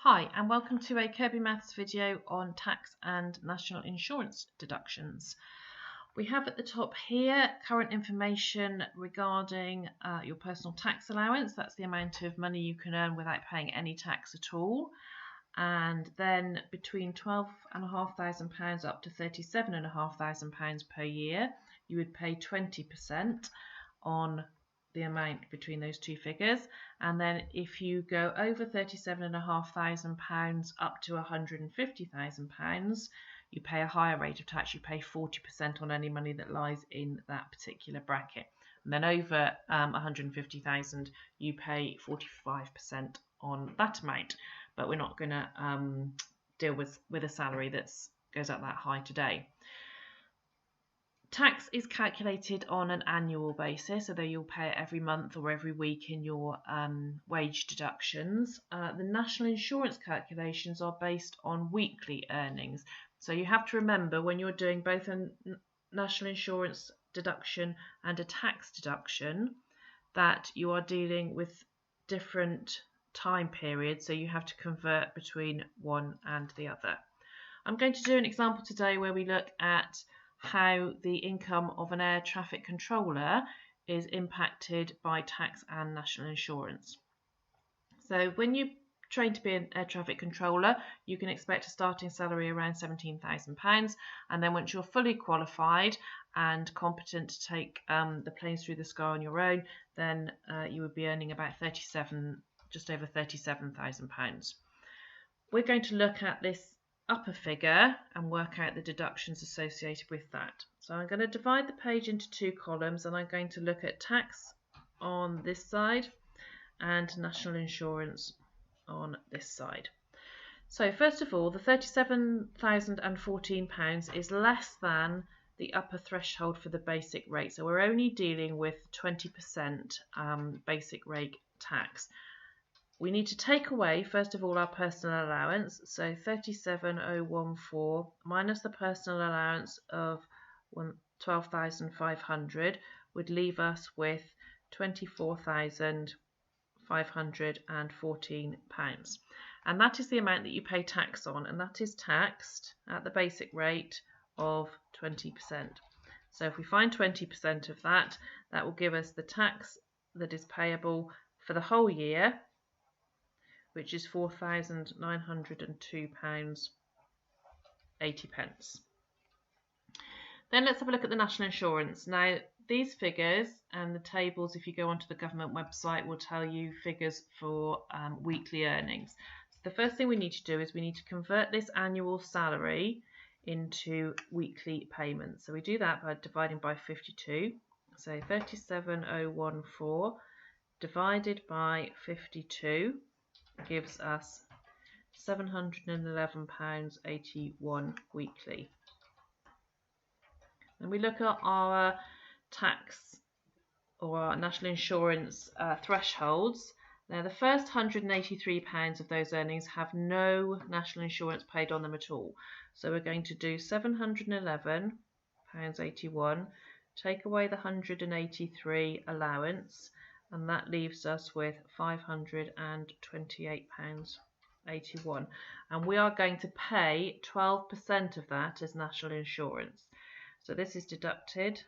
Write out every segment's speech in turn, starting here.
Hi and welcome to a Kirby Maths video on tax and national insurance deductions. We have at the top here current information regarding your personal tax allowance. That's the amount of money you can earn without paying any tax at all. And then between £12,500 up to £37,500 per year, you would pay 20% on the amount between those two figures, and then if you go over £37,500 up to £150,000, you pay a higher rate of tax. You pay 40% on any money that lies in that particular bracket, and then over 150,000 you pay 45% on that amount. But we're not going to deal with a salary that goes up that high today. Tax is calculated on an annual basis, although you'll pay it every month or every week in your wage deductions. The national insurance calculations are based on weekly earnings. So you have to remember when you're doing both a national insurance deduction and a tax deduction that you are dealing with different time periods, so you have to convert between one and the other. I'm going to do an example today where we look at how the income of an air traffic controller is impacted by tax and national insurance. So when you train to be an air traffic controller, you can expect a starting salary around £17,000, and then once you're fully qualified and competent to take the planes through the sky on your own, then you would be earning about just over £37,000. We're going to look at this upper figure and work out the deductions associated with that. So I'm going to divide the page into two columns, and I'm going to look at tax on this side and national insurance on this side. So first of all, the £37,014 is less than the upper threshold for the basic rate. So we're only dealing with 20% basic rate tax. We need to take away, first of all, our personal allowance, so 37,014 minus the personal allowance of 12,500 would leave us with £24,514. And that is the amount that you pay tax on, and that is taxed at the basic rate of 20%. So if we find 20% of that, that will give us the tax that is payable for the whole year, which is £4,902.80. Then let's have a look at the national insurance. Now, these figures and the tables, if you go onto the government website, will tell you figures for weekly earnings. So the first thing we need to do is we need to convert this annual salary into weekly payments. So we do that by dividing by 52. So 37,014 divided by 52 gives us £711.81 weekly. And we look at our tax or our national insurance thresholds. Now the first £183 of those earnings have no national insurance paid on them at all. So we're going to do £711.81, take away the 183 allowance, and that leaves us with £528.81, and we are going to pay 12% of that as national insurance. So this is deducted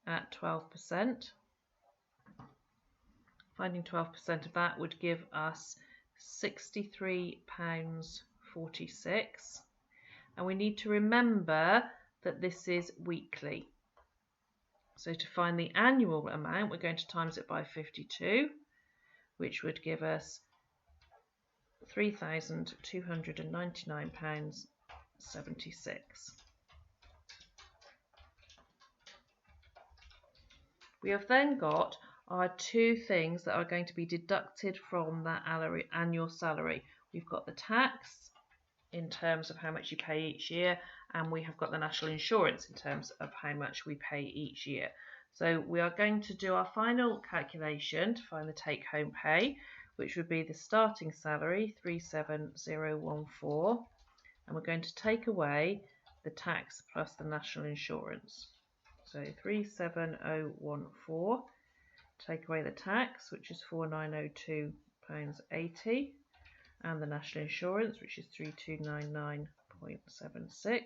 at 12%. Finding 12% of that would give us £63.46, and we need to remember that this is weekly. So to find the annual amount, we're going to times it by 52, which would give us £3,299.76. We have then got our two things that are going to be deducted from that annual salary. We've got the tax in terms of how much you pay each year, and we have got the national insurance in terms of how much we pay each year. So we are going to do our final calculation to find the take-home pay, which would be the starting salary, 37,014, and we're going to take away the tax plus the national insurance. So 37,014, take away the tax, which is 4,902 £6.80, and the national insurance, which is 3299.76,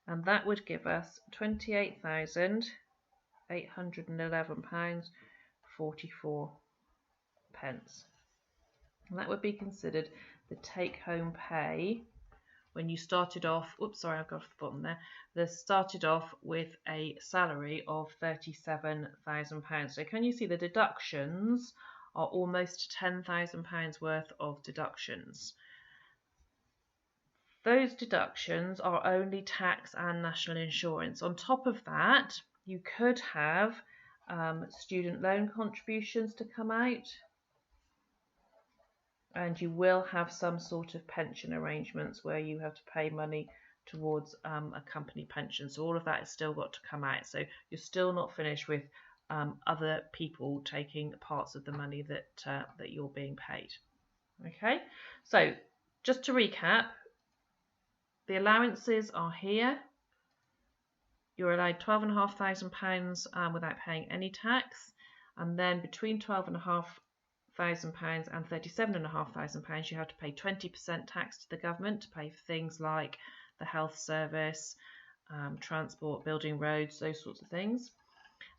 and that would give us £28,811.44. And that would be considered the take-home pay when you started off. Oops, sorry, I've got off the bottom there. They started off with a salary of £37,000. So can you see the deductions are almost £10,000 worth of deductions? Those deductions are only tax and national insurance. On top of that, you could have student loan contributions to come out, and you will have some sort of pension arrangements where you have to pay money towards a company pension. So all of that has still got to come out. So you're still not finished with other people taking parts of the money that you're being paid. Okay, so just to recap, the allowances are here. You're allowed £12,500 without paying any tax, and then between £12,500 and £37,500 you have to pay 20% tax to the government to pay for things like the health service, transport, building roads, those sorts of things.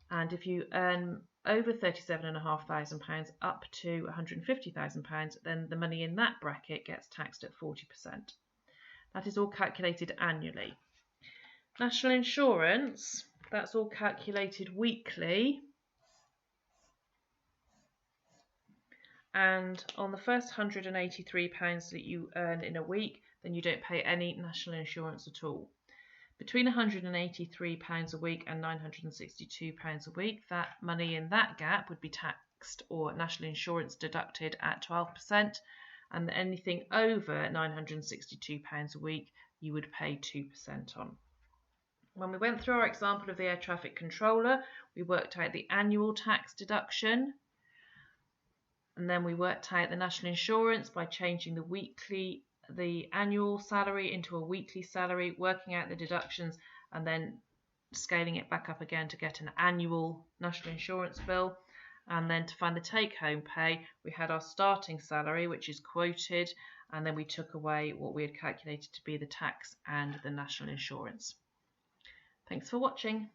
And if you earn over £37,500 up to £150,000, then the money in that bracket gets taxed at 40%. That is all calculated annually. National insurance, that's all calculated weekly. And on the first £183 that you earn in a week, then you don't pay any national insurance at all. Between £183 a week and £962 a week, that money in that gap would be taxed or national insurance deducted at 12%, and anything over £962 a week you would pay 2% on. When we went through our example of the air traffic controller, we worked out the annual tax deduction, and then we worked out the national insurance by changing the annual salary into a weekly salary, working out the deductions, and then scaling it back up again to get an annual national insurance bill. And then to find the take-home pay, we had our starting salary, which is quoted, and then we took away what we had calculated to be the tax and the national insurance. Thanks for watching.